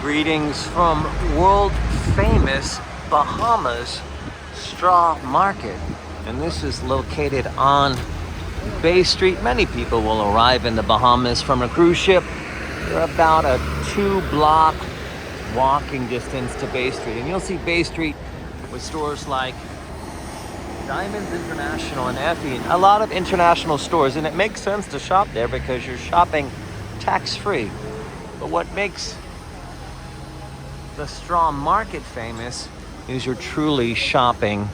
Greetings from world famous Bahamas Straw Market. And this is located on Bay Street. Many people will arrive in the Bahamas from a cruise ship. They're about a 2-block walking distance to Bay Street. And you'll see Bay Street with stores like Diamonds International and Effie. A lot of international stores. And it makes sense to shop there because you're shopping tax-free. But what makes the Straw Market famous is you're truly shopping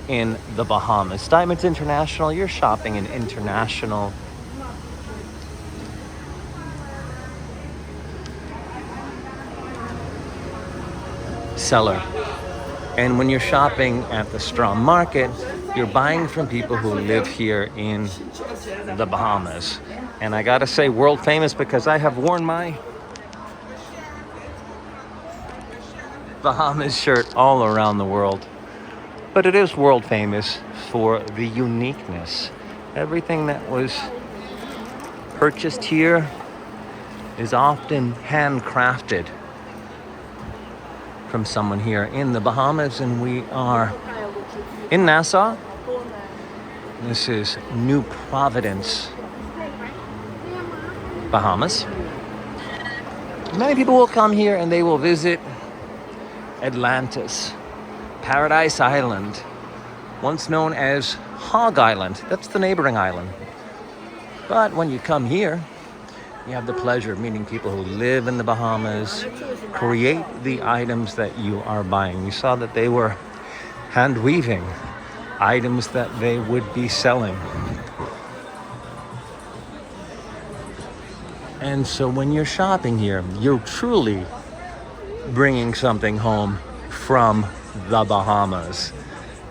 in the Bahamas. Diamonds International, you're shopping in international seller. And when you're shopping at the Straw Market, you're buying from people who live here in the Bahamas. And I gotta say world famous because I have worn my Bahamas shirt all around the world. But it is world famous for the uniqueness. Everything that was purchased here is often handcrafted from someone here in the Bahamas, and we are in Nassau. This is New Providence, Bahamas. Many people will come here and they will visit Atlantis, Paradise Island, once known as Hog Island. That's the neighboring island. But when you come here, you have the pleasure of meeting people who live in the Bahamas, create the items that you are buying. You saw that they were hand weaving items that they would be selling. And so when you're shopping here, you're truly bringing something home from the Bahamas.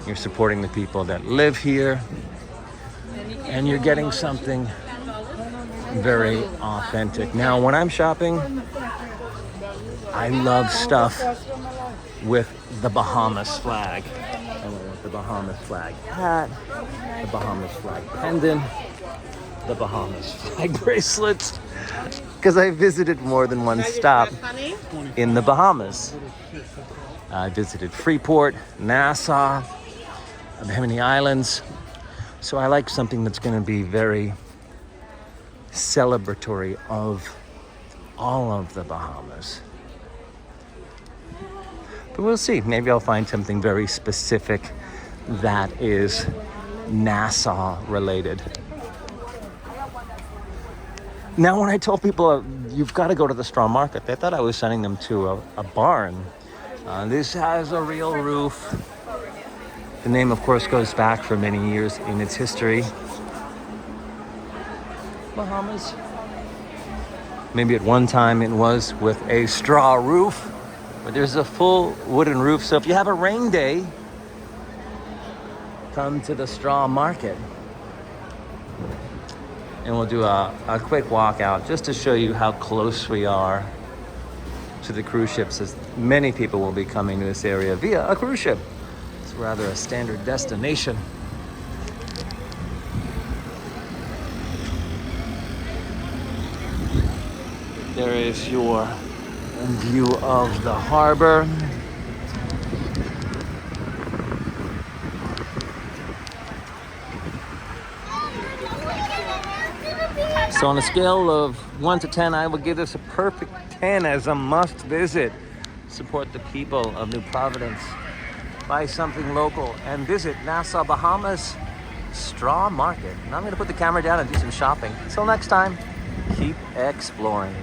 You're supporting the people that live here, and you're getting something very authentic. Now, when I'm shopping, I love stuff with the Bahamas flag. I want the Bahamas flag hat, the Bahamas flag pendant, the Bahamas flag bracelets, because I visited more than one stop in the Bahamas. I visited Freeport, Nassau, the Famous Islands. So I like something that's going to be very celebratory of all of the Bahamas. But we'll see. Maybe I'll find something very specific that is Nassau related. Now, when I told people you've got to go to the Straw Market, they thought I was sending them to a barn. This has a real roof. The name, of course, goes back for many years in its history. Bahamas. Maybe at one time it was with a straw roof, but there's a full wooden roof. So if you have a rain day, come to the Straw Market. And we'll do a quick walk out just to show you how close we are to the cruise ships, as many people will be coming to this area via a cruise ship. It's rather a standard destination. There is your view of the harbor. So on a scale of 1 to 10, I would give this a perfect 10 as a must visit. Support the people of New Providence. Buy something local and visit Nassau, Bahamas Straw Market. Now I'm going to put the camera down and do some shopping. Until next time, keep exploring.